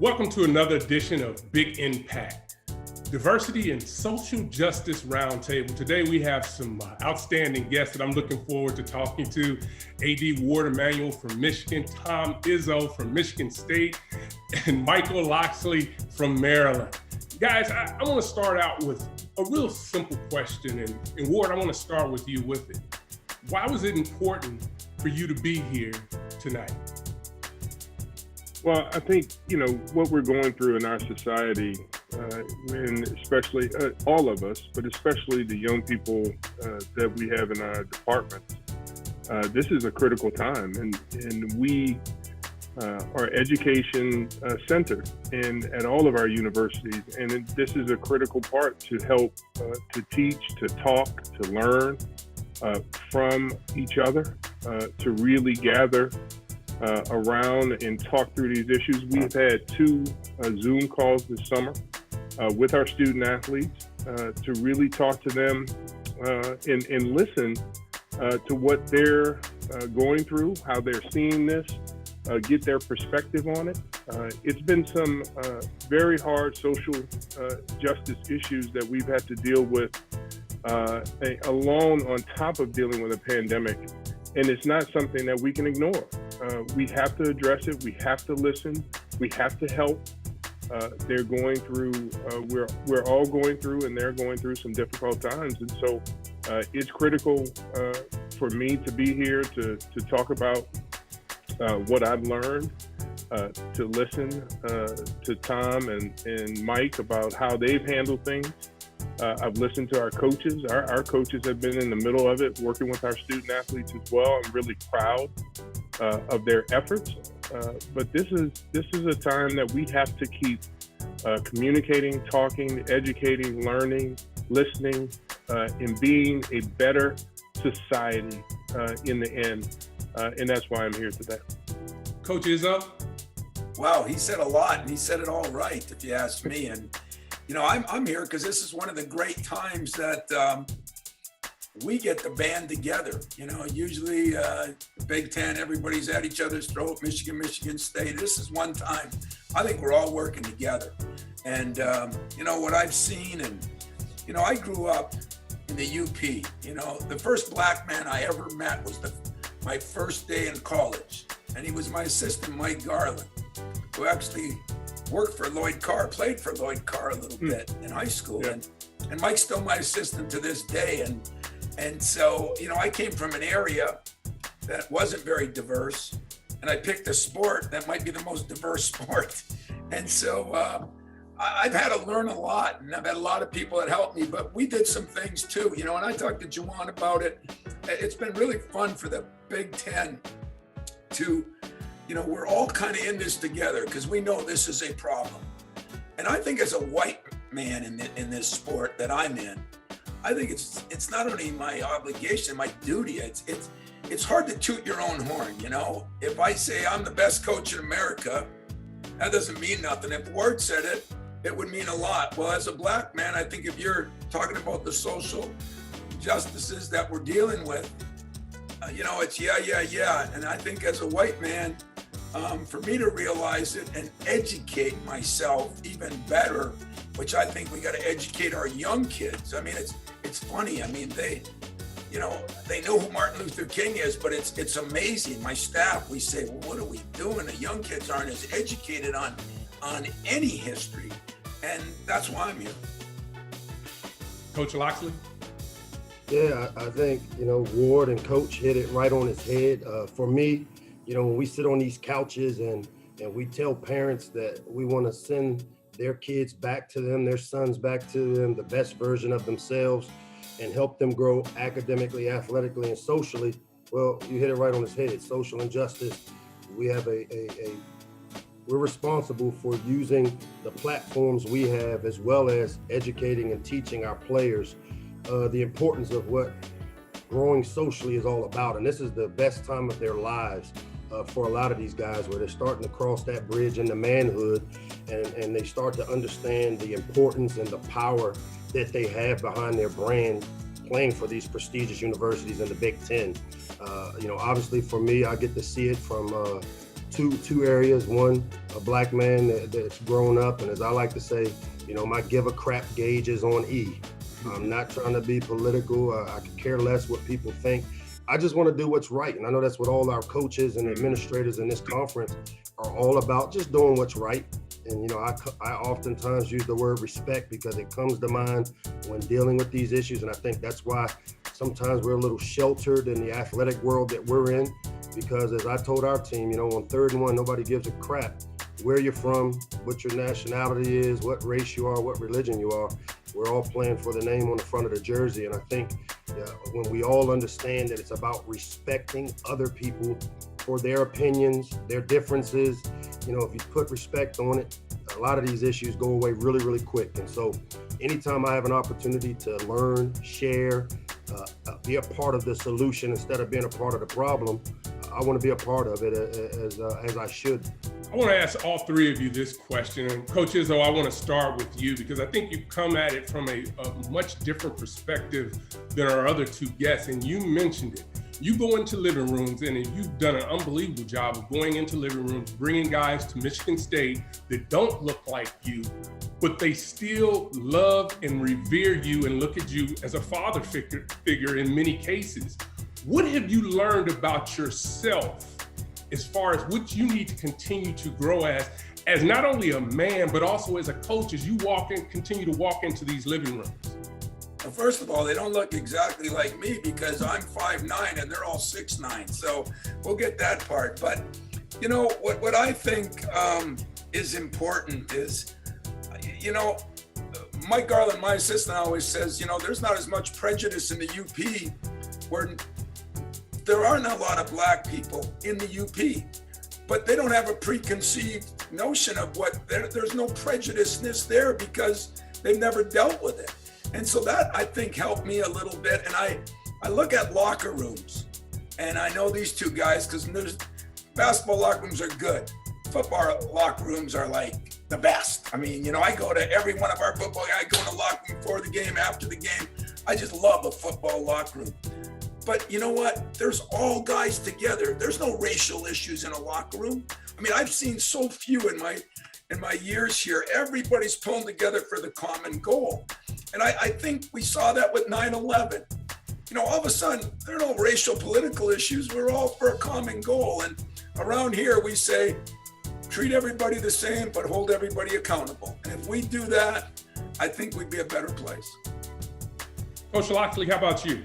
Welcome to another edition of Big Impact, Diversity and Social Justice Roundtable. Today we have some outstanding guests that I'm looking forward to talking to. AD Warde Manuel from Michigan, Tom Izzo from Michigan State, and Michael Locksley from Maryland. Guys, I want to start out with a real simple question, and Warde, I want to start with you with it. Why was it important for you to be here tonight? Well, I think, what we're going through in our society, and especially all of us, but especially the young people that we have in our departments, this is a critical time. And we are education centered at all of our universities. And this is a critical part to help to teach, to talk, to learn from each other, to really gather around and talk through these issues. We've had 2 Zoom calls this summer with our student athletes to really talk to them and listen to what they're going through, how they're seeing this, get their perspective on it. It's been some very hard social justice issues that we've had to deal with alone on top of dealing with a pandemic. And it's not something that we can ignore. We have to address it. We have to listen. We have to help. They're going through, we're all going through, and they're going through some difficult times. And so it's critical for me to be here to talk about what I've learned, to listen to Tom and Mike about how they've handled things. I've listened to our coaches. Our coaches have been in the middle of it, working with our student athletes as well. I'm really proud of their efforts. But this is a time that we have to keep communicating, talking, educating, learning, listening, and being a better society in the end. And that's why I'm here today. Coach Izzo? Wow, he said a lot, and he said it all right, if you ask me. And I'm here because this is one of the great times that we get the band together. Usually Big Ten, everybody's at each other's throat, Michigan State. This is one time I think we're all working together. And, what I've seen, and, I grew up in the UP. The first black man I ever met was my first day in college. And he was my assistant, Mike Garland, who actually worked for Lloyd Carr, played for Lloyd Carr a little bit in high school. Yeah. And Mike's still my assistant to this day. And so, I came from an area that wasn't very diverse, and I picked a sport that might be the most diverse sport. And so I've had to learn a lot, and I've had a lot of people that helped me, but we did some things too, and I talked to Juwan about it. It's been really fun for the Big Ten to, we're all kind of in this together because we know this is a problem. And I think as a white man in this sport that I'm in, I think it's not only my obligation, my duty. It's hard to toot your own horn, If I say I'm the best coach in America, that doesn't mean nothing. If Warde said it, it would mean a lot. Well, as a black man, I think if you're talking about the social justices that we're dealing with, it's yeah. And I think as a white man, for me to realize it and educate myself even better, which I think we got to educate our young kids. I mean, it's funny. I mean, they know who Martin Luther King is, but it's amazing. My staff, we say, well, what are we doing? The young kids aren't as educated on any history, and that's why I'm here. Coach Locksley? Yeah, I think, Warde and Coach hit it right on his head. For me, when we sit on these couches and we tell parents that we want to send their kids back to them, their sons back to them, the best version of themselves, and help them grow academically, athletically, and socially, well, you hit it right on his head. Social injustice. We have we're responsible for using the platforms we have, as well as educating and teaching our players the importance of what growing socially is all about. And this is the best time of their lives for a lot of these guys, where they're starting to cross that bridge into manhood, and they start to understand the importance and the power that they have behind their brand, playing for these prestigious universities in the Big Ten. Obviously for me, I get to see it from 2 two areas. One, a black man that's grown up, and as I like to say, my give a crap gauge is on E. I'm not trying to be political. I could care less what people think. I just want to do what's right. And I know that's what all our coaches and administrators in this conference are all about, just doing what's right. And, I oftentimes use the word respect because it comes to mind when dealing with these issues. And I think that's why sometimes we're a little sheltered in the athletic world that we're in, because as I told our team, on 3rd and 1, nobody gives a crap where you're from, what your nationality is, what race you are, what religion you are. We're all playing for the name on the front of the jersey. And I think when we all understand that it's about respecting other people for their opinions, their differences, if you put respect on it, a lot of these issues go away really, really quick. And so anytime I have an opportunity to learn, share, be a part of the solution instead of being a part of the problem, I want to be a part of it as I should. I want to ask all three of you this question. And Coach Izzo, I want to start with you because I think you come at it from a much different perspective than our other two guests. And you mentioned it. You go into living rooms and you've done an unbelievable job of going into living rooms, bringing guys to Michigan State that don't look like you, but they still love and revere you and look at you as a father figure in many cases. What have you learned about yourself as far as what you need to continue to grow as not only a man, but also as a coach, as you continue to walk into these living rooms? Well, first of all, they don't look exactly like me because I'm 5'9" and they're all 6'9". So we'll get that part. But what I think is important is, Mike Garland, my assistant, always says, there's not as much prejudice in the UP where there aren't a lot of black people in the UP, but they don't have a preconceived notion of there's no prejudiceness there because they've never dealt with it. And so that, I think, helped me a little bit. And I look at locker rooms, and I know these two guys because basketball locker rooms are good. Football locker rooms are like the best. I mean, I go to every one of our football, I go in the locker room before the game, after the game. I just love a football locker room. But you know what? There's all guys together. There's no racial issues in a locker room. I mean, I've seen so few in my years here. Everybody's pulling together for the common goal. And I think we saw that with 9/11. All of a sudden, there are no racial political issues. We're all for a common goal. And around here, we say, treat everybody the same, but hold everybody accountable. And if we do that, I think we'd be a better place. Coach Locksley, how about you?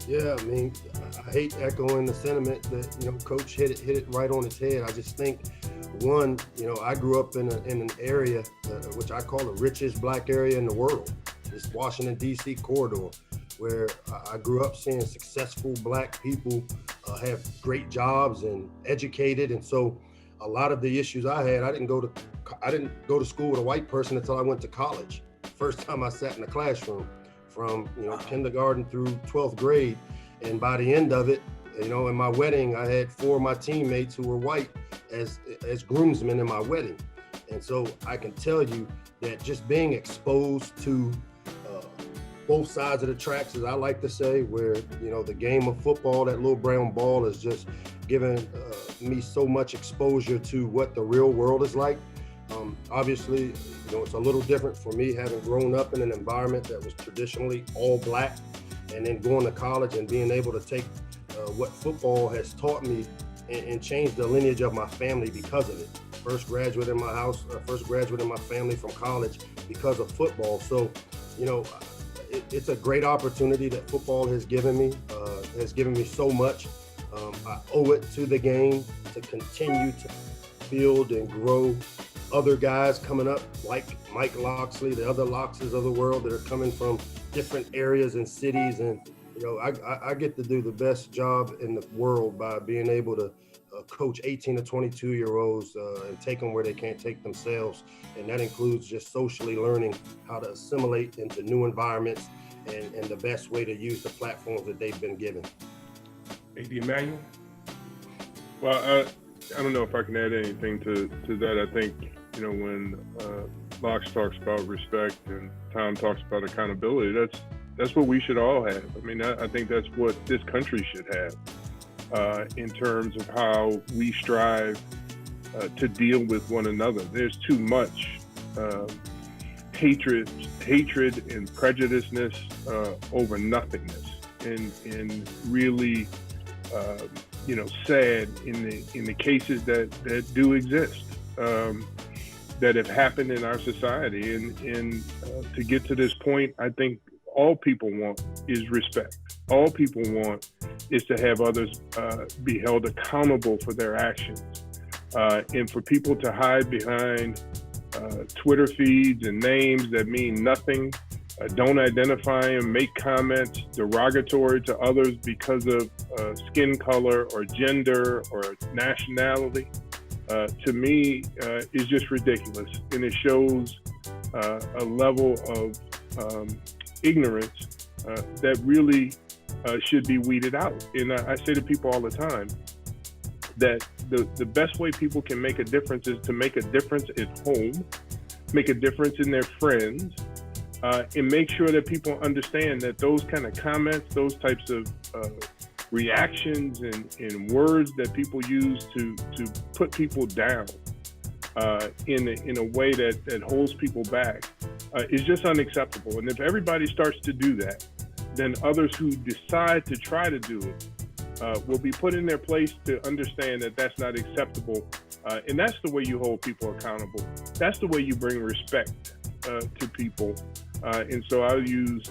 Yeah, I mean, I hate echoing the sentiment that, Coach hit it right on its head. I just think, one, I grew up in an area which I call the richest black area in the world, this Washington, D.C. corridor, where I grew up seeing successful black people have great jobs and educated. And so a lot of the issues I had, I didn't go to school with a white person until I went to college. First time I sat in a classroom from kindergarten through 12th grade. And by the end of it, in my wedding, I had 4 of my teammates who were white as groomsmen in my wedding. And so I can tell you that just being exposed to both sides of the tracks, as I like to say, where, the game of football, that little brown ball is just giving me so much exposure to what the real world is like. Obviously, it's a little different for me having grown up in an environment that was traditionally all black and then going to college and being able to take what football has taught me and change the lineage of my family because of it. First graduate in my family from college because of football. So, it's a great opportunity that football has given me so much. I owe it to the game to continue to build and grow other guys coming up like Mike Locksley, the other Lockses of the world that are coming from different areas and cities. And, I get to do the best job in the world by being able to coach 18 to 22-year-olds and take them where they can't take themselves. And that includes just socially learning how to assimilate into new environments and the best way to use the platforms that they've been given. A.D. Manuel? Well, I don't know if I can add anything to that. I think, when Locks talks about respect and Tom talks about accountability, that's what we should all have. I mean, I think that's what this country should have in terms of how we strive to deal with one another. There's too much hatred and prejudiceness over nothingness, and really, sad in the cases that do exist, that have happened in our society. And to get to this point, I think all people want is respect. All people want is to have others be held accountable for their actions. And for people to hide behind Twitter feeds and names that mean nothing, don't identify them, make comments derogatory to others because of skin color or gender or nationality, to me, is just ridiculous. And it shows a level of ignorance that really should be weeded out. And I say to people all the time that the best way people can make a difference is to make a difference at home, make a difference in their friends, and make sure that people understand that those kind of comments, those types of reactions and words that people use to put people down in a way that holds people back is just unacceptable. And if everybody starts to do that, then others who decide to try to do it will be put in their place to understand that that's not acceptable. And that's the way you hold people accountable. That's the way you bring respect to people. And so I'll use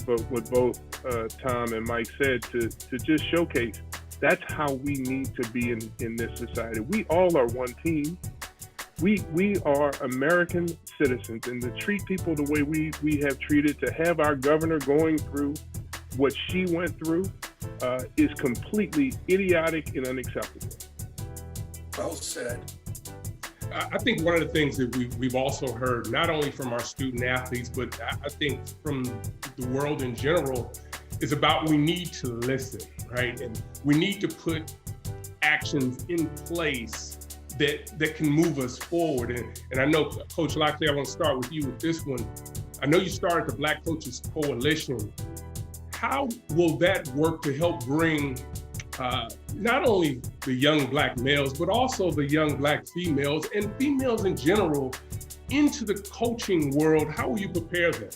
what both Tom and Mike said to just showcase that's how we need to be in this society. We all are one team. We are American citizens, and to treat people the way we have treated, to have our governor going through what she went through is completely idiotic and unacceptable. Well said. I think one of the things that we've also heard, not only from our student athletes, but I think from the world in general, is about we need to listen, right? And we need to put actions in place that can move us forward. And I know, Coach Locksley, I want to start with you with this one. I know you started the Black Coaches Coalition. How will that work to help bring not only the young Black males, but also the young Black females and females in general into the coaching world? How will you prepare them?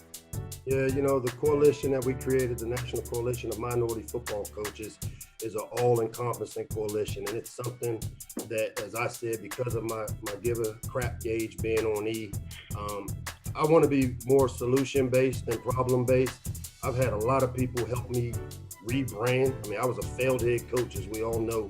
Yeah, the coalition that we created, the National Coalition of Minority Football Coaches, is an all-encompassing coalition. And it's something that, as I said, because of my give a crap gauge being on E, I want to be more solution-based than problem-based. I've had a lot of people help me rebrand. I mean, I was a failed head coach, as we all know,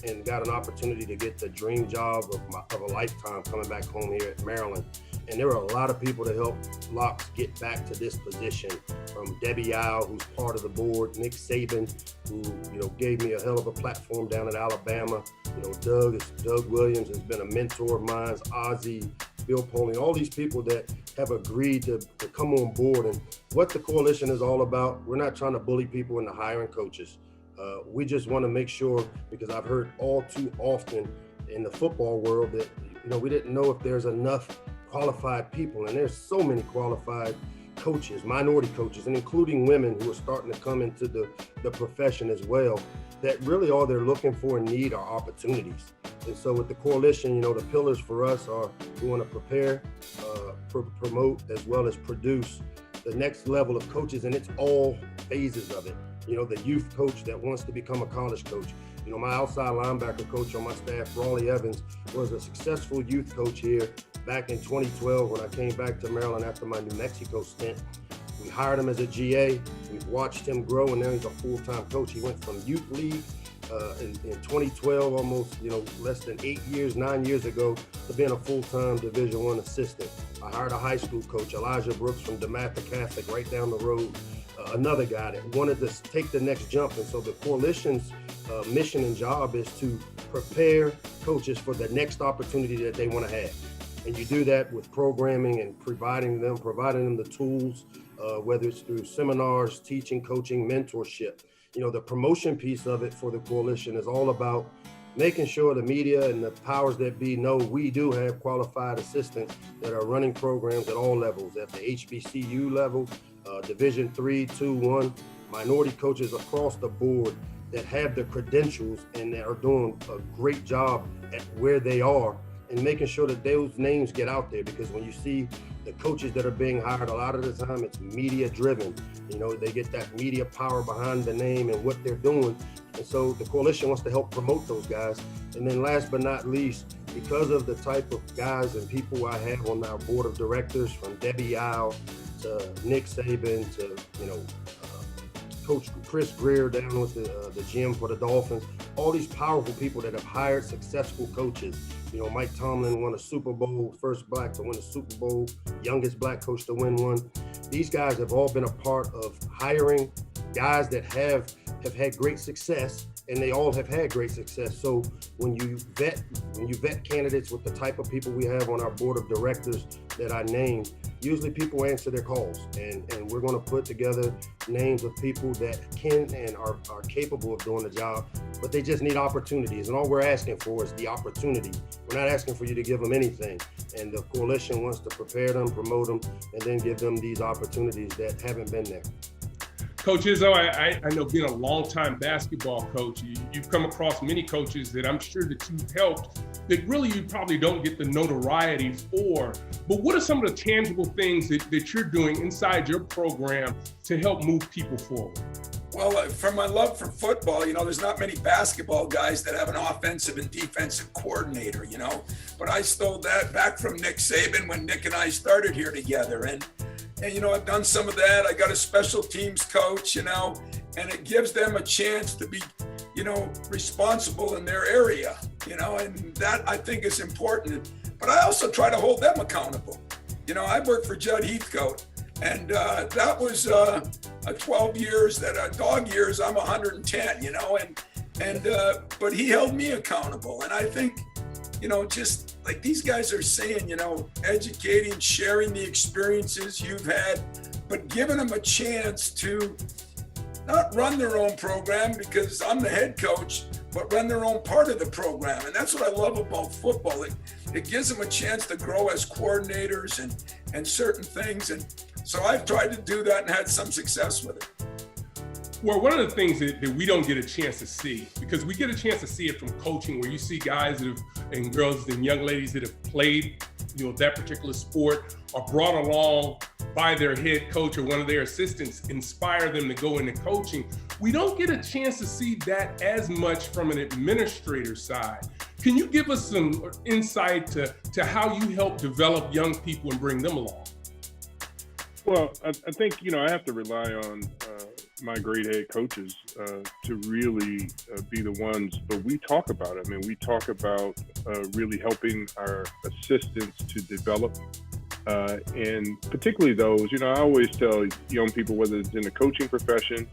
and got an opportunity to get the dream job of a lifetime coming back home here at Maryland. And there were a lot of people to help Locks get back to this position, from Debbie Isle, who's part of the board, Nick Saban, who gave me a hell of a platform down at Alabama. Doug Williams has been a mentor of mine, Ozzie, Bill Poling, all these people that have agreed to come on board. And what the coalition is all about, we're not trying to bully people into hiring coaches. We just want to make sure, because I've heard all too often in the football world that we didn't know if there's enough qualified people, and there's so many qualified coaches, minority coaches, and including women who are starting to come into the profession as well, that really all they're looking for and need are opportunities. And so with the coalition, the pillars for us are we want to prepare, promote, as well as produce the next level of coaches, and it's all phases of it. The youth coach that wants to become a college coach. My outside linebacker coach on my staff, Raleigh Evans, was a successful youth coach here back in 2012 when I came back to Maryland after my New Mexico stint. We hired him as a GA. We've watched him grow, and now he's a full-time coach. He went from youth league in 2012, almost less than 9 years ago, to being a full-time Division I assistant. I hired a high school coach, Elijah Brooks from DeMatha Catholic, right down the road. Another guy that wanted to take the next jump. And so the coalition's mission and job is to prepare coaches for the next opportunity that they want to have. And you do that with programming and providing them the tools, whether it's through seminars, teaching, coaching, mentorship. The promotion piece of it for the coalition is all about making sure the media and the powers that be know we do have qualified assistants that are running programs at all levels, at the HBCU level, Division 3, 2, 1, minority coaches across the board. that have the credentials and that are doing a great job at where they are, and making sure that those names get out there. Because when you see the coaches that are being hired, a lot of the time it's media driven. You know, they get that media power behind the name and what they're doing. And so the coalition wants to help promote those guys. And then last but not least, because of the type of guys and people I have on our board of directors, from Debbie Howe to Nick Saban to, Coach Chris Greer down with the gym for the Dolphins, all these powerful people that have hired successful coaches. You know, Mike Tomlin won a Super Bowl, first black to win a Super Bowl, youngest black coach to win one. These guys have all been a part of hiring guys that have had great success, and they all have had great success. So when you vet candidates with the type of people we have on our board of directors that I named, usually people answer their calls, and we're going to put together names of people that can and are capable of doing the job, but they just need opportunities. And all we're asking for is the opportunity. We're not asking for you to give them anything. And the coalition wants to prepare them, promote them, and then give them these opportunities that haven't been there. Coach Izzo, I know, being a longtime basketball coach, you've come across many coaches that I'm sure that you've helped that really you probably don't get the notoriety for. But what are some of the tangible things that you're doing inside your program to help move people forward? Well, from my love for football, there's not many basketball guys that have an offensive and defensive coordinator, but I stole that back from Nick Saban when Nick and I started here together. And I've done some of that. I got a special teams coach, and it gives them a chance to be, responsible in their area, and that I think is important. But I also try to hold them accountable. I worked for Judd Heathcote, and that was 12 years, dog years, I'm 110, but he held me accountable. And I think, just like these guys are saying, educating, sharing the experiences you've had, but giving them a chance to not run their own program because I'm the head coach, but run their own part of the program. And that's what I love about football. It gives them a chance to grow as coordinators and certain things. And so I've tried to do that and had some success with it. Well, one of the things that we don't get a chance to see, because we get a chance to see it from coaching, where you see guys and girls and young ladies that have played, that particular sport, are brought along by their head coach or one of their assistants, inspire them to go into coaching. We don't get a chance to see that as much from an administrator side. Can you give us some insight to how you help develop young people and bring them along? Well, I think, I have to rely on my great head coaches to really be the ones, but we talk about it. I mean, we talk about really helping our assistants to develop, and particularly those, I always tell young people, whether it's in the coaching profession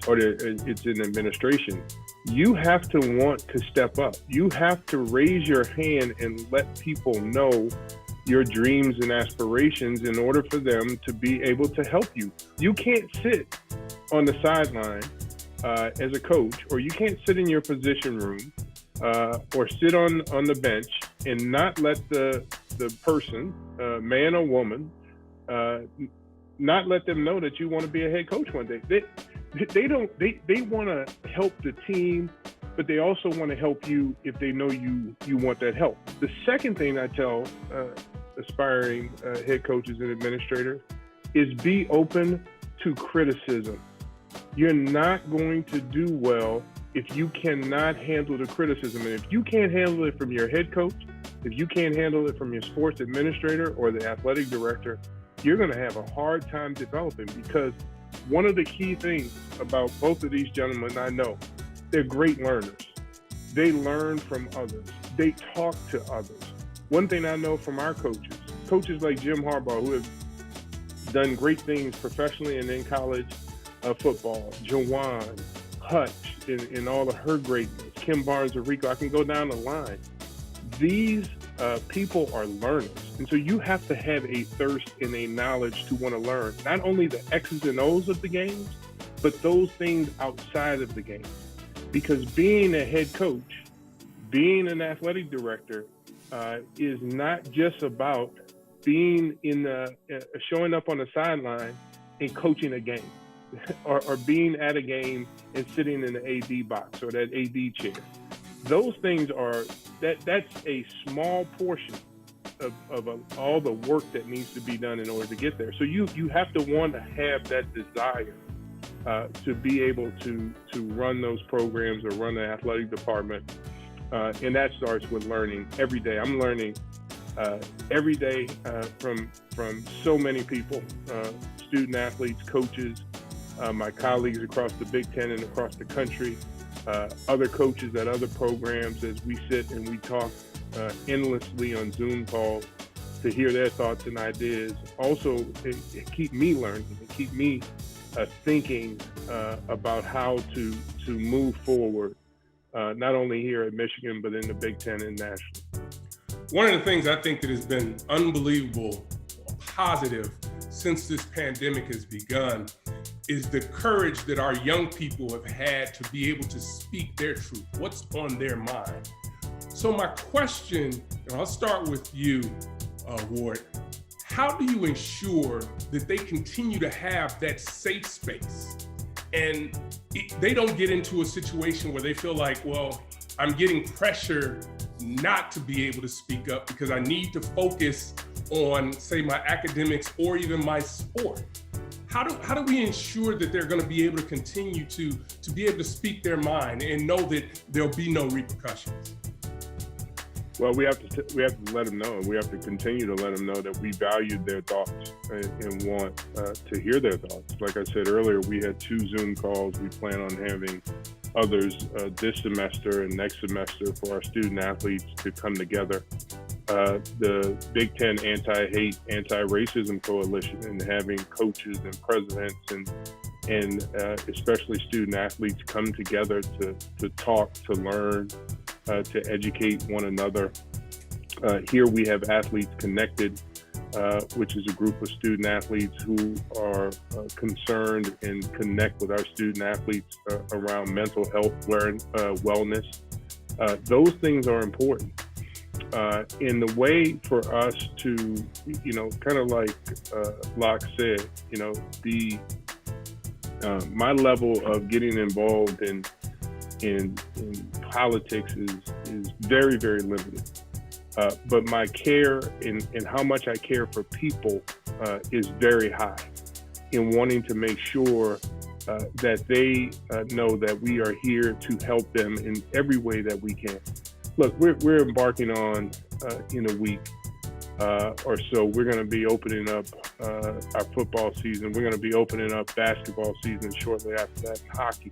or it's in administration, you have to want to step up. You have to raise your hand and let people know your dreams and aspirations in order for them to be able to help you. You can't sit on the sideline as a coach, or you can't sit in your position room or sit on the bench and not let the person, man or woman, not let them know that you want to be a head coach one day. They want to help the team, but they also want to help you if they know you want that help. The second thing I tell aspiring head coaches and administrators is be open to criticism. You're not going to do well if you cannot handle the criticism. And if you can't handle it from your head coach, if you can't handle it from your sports administrator or the athletic director, you're going to have a hard time developing. Because one of the key things about both of these gentlemen, I know, they're great learners. They learn from others. They talk to others. One thing I know from our coaches like Jim Harbaugh, who have done great things professionally and in college football, Jawan, Hutch, in all of her greatness, Kim Barnes of Rico, I can go down the line. These people are learners. And so you have to have a thirst and a knowledge to want to learn, not only the X's and O's of the games, but those things outside of the game. Because being a head coach, being an athletic director, is not just about being showing up on the sideline and coaching a game. or being at a game and sitting in the AD box or that AD chair. Those things that's a small portion of all the work that needs to be done in order to get there. So you have to want to have that desire to be able to run those programs or run the athletic department. And that starts with learning every day. I'm learning every day from so many people, student athletes, coaches, my colleagues across the Big Ten and across the country, other coaches at other programs, as we sit and we talk endlessly on Zoom calls to hear their thoughts and ideas. Also, it keep me learning, it keep me thinking about how to move forward, not only here at Michigan, but in the Big Ten and nationally. One of the things I think that has been unbelievable, positive since this pandemic has begun is the courage that our young people have had to be able to speak their truth, what's on their mind. So my question, and I'll start with you, Warde, how do you ensure that they continue to have that safe space and they don't get into a situation where they feel like, well, I'm getting pressure not to be able to speak up because I need to focus on, say, my academics or even my sport? How do we ensure that they're going to be able to continue to be able to speak their mind and know that there'll be no repercussions? Well, we have to let them know, and we have to continue to let them know that we value their thoughts and want to hear their thoughts. Like I said earlier, we had 2 Zoom calls. We plan on having others this semester and next semester for our student athletes to come together. The Big Ten Anti-Hate, Anti-Racism Coalition, and having coaches and presidents and especially student athletes come together to talk, to learn, to educate one another. Here we have Athletes Connected, which is a group of student athletes who are concerned and connect with our student athletes around mental health, wellness. Those things are important. In the way for us to, kind of like Locke said, my level of getting involved in politics is very, very limited. But my care and how much I care for people is very high in wanting to make sure that they know that we are here to help them in every way that we can. Look, we're embarking on, in a week or so, we're going to be opening up our football season. We're going to be opening up basketball season shortly after that, and hockey.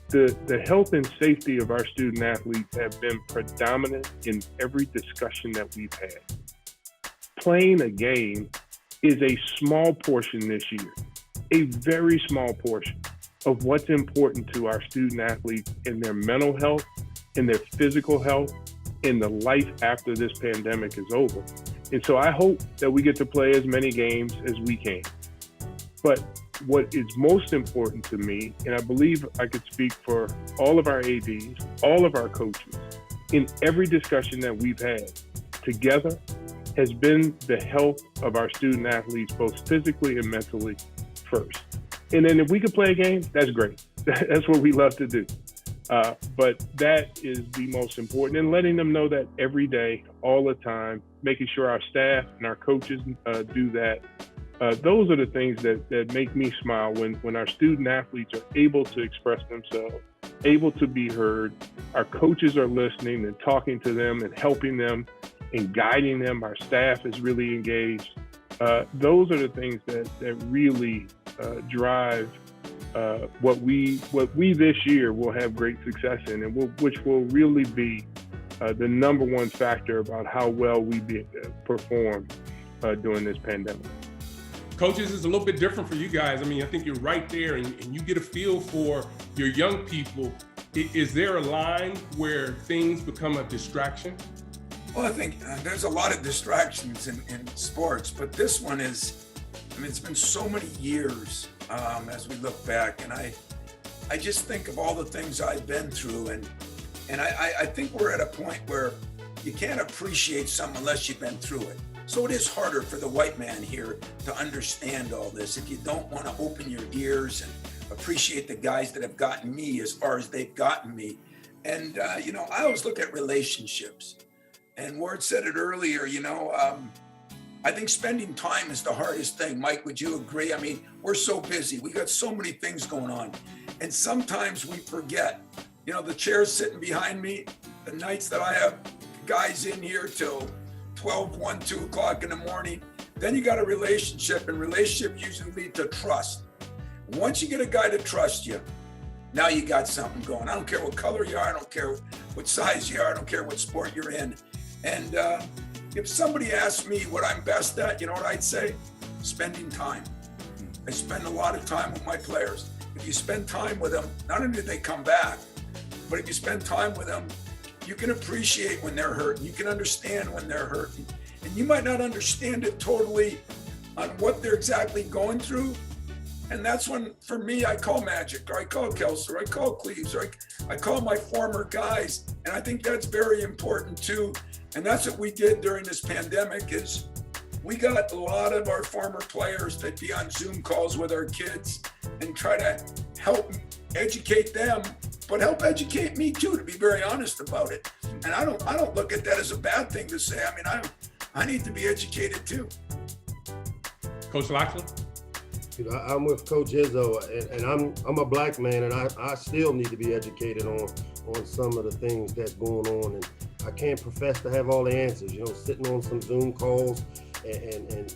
The health and safety of our student athletes have been predominant in every discussion that we've had. Playing a game is a small portion this year, a very small portion of what's important to our student athletes in their mental health, in their physical health, in the life after this pandemic is over. And so I hope that we get to play as many games as we can. But what is most important to me, and I believe I could speak for all of our ADs, all of our coaches, in every discussion that we've had together, has been the health of our student athletes, both physically and mentally first. And then if we could play a game, that's great. That's what we love to do. But that is the most important, and letting them know that every day, all the time, making sure our staff and our coaches do that. Those are the things that make me smile when our student athletes are able to express themselves, able to be heard. Our coaches are listening and talking to them and helping them and guiding them. Our staff is really engaged. Those are the things that really drive what we this year will have great success in, and which will really be the number one factor about how well we perform during this pandemic. Coaches, is a little bit different for you guys. I mean, I think you're right there and you get a feel for your young people. Is there a line where things become a distraction? Well, I think there's a lot of distractions in sports, but this one is, it's been so many years as we look back, and I just think of all the things I've been through, and I think we're at a point where you can't appreciate something unless you've been through it. So it is harder for the white man here to understand all this if you don't want to open your ears and appreciate the guys that have gotten me as far as they've gotten me. And, I always look at relationships. And Ward said it earlier, I think spending time is the hardest thing. Mike, would you agree? I mean, we're so busy. We got so many things going on. And sometimes we forget, the chair's sitting behind me, the nights that I have guys in here till 12, 1, 2 o'clock in the morning. Then you got a relationship, and relationship usually lead to trust. Once you get a guy to trust you, now you got something going. I don't care what color you are. I don't care what size you are. I don't care what sport you're in. And if somebody asks me what I'm best at, you know what I'd say? Spending time. I spend a lot of time with my players. If you spend time with them, not only do they come back, but if you spend time with them, you can appreciate when they're hurting. You can understand when they're hurting. And you might not understand it totally on what they're exactly going through. And that's when, for me, I call Magic, or I call Kelso, or I call Cleves, or I call my former guys. And I think that's very important too. And that's what we did during this pandemic is we got a lot of our former players that be on Zoom calls with our kids and try to help educate them, but help educate me too, to be very honest about it. And I don't look at that as a bad thing to say. I mean, I need to be educated too. Coach Locksley? I'm with Coach Izzo, and I'm a black man, and I still need to be educated on some of the things that's going on. And I can't profess to have all the answers. Sitting on some Zoom calls, and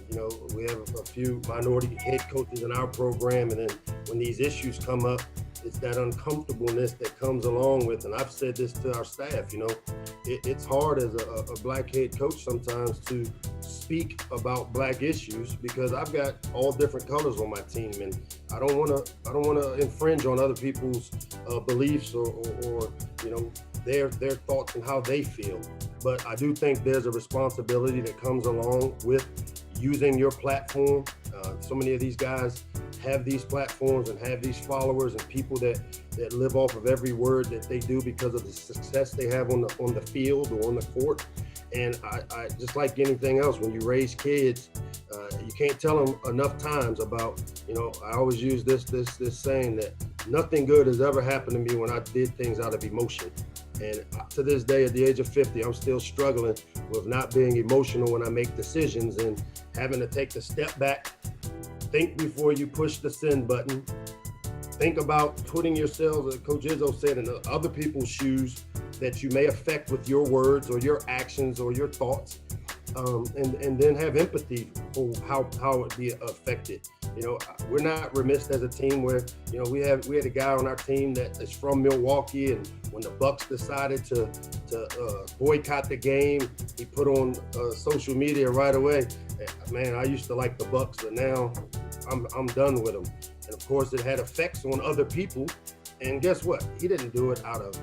we have a few minority head coaches in our program, and then when these issues come up, it's that uncomfortableness that comes along with. And I've said this to our staff. It's hard as a black head coach sometimes to speak about black issues because I've got all different colors on my team, and I don't want to infringe on other people's beliefs or their thoughts and how they feel. But I do think there's a responsibility that comes along with using your platform. So many of these guys have these platforms and have these followers and people that live off of every word that they do because of the success they have on the field or on the court. And I just like anything else, when you raise kids, you can't tell them enough times about, I always use this saying that nothing good has ever happened to me when I did things out of emotion. And to this day, at the age of 50, I'm still struggling with not being emotional when I make decisions and having to take the step back, think before you push the send button, think about putting yourselves, as Coach Izzo said, in other people's shoes that you may affect with your words or your actions or your thoughts, and then have empathy for how it be affected. We're not remiss as a team where, we had a guy on our team that is from Milwaukee, and when the Bucks decided to boycott the game, he put on social media right away, man, I used to like the Bucks, but now I'm done with them. And of course, it had effects on other people. And guess what? He didn't do it out of,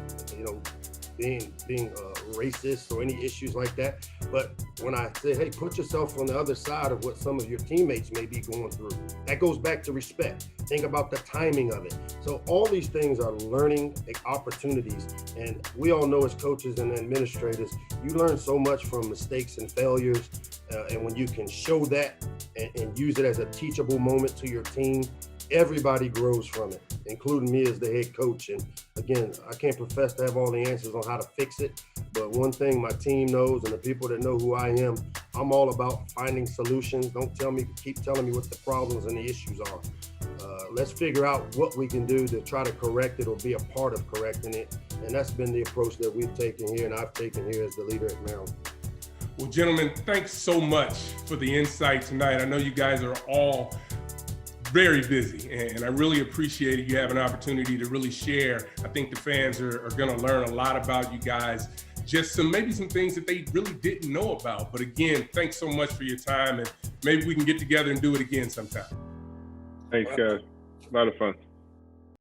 being racist or any issues like that. But when I say, hey, put yourself on the other side of what some of your teammates may be going through, that goes back to respect. Think about the timing of it. So all these things are learning opportunities. And we all know as coaches and administrators, you learn so much from mistakes and failures. And when you can show that and use it as a teachable moment to your team, everybody grows from it, including me as the head coach. And again, I can't profess to have all the answers on how to fix it, but one thing my team knows and the people that know who I am, I'm all about finding solutions. Don't keep telling me what the problems and the issues are. Let's figure out what we can do to try to correct it or be a part of correcting it. And that's been the approach that we've taken here and I've taken here as the leader at Maryland. Well, gentlemen, thanks so much for the insight tonight. I know you guys are all very busy, and I really appreciate it. You have an opportunity to really share. I think the fans are going to learn a lot about you guys, just maybe some things that they really didn't know about. But again, thanks so much for your time, and maybe we can get together and do it again sometime. Thanks, guys. A lot of fun.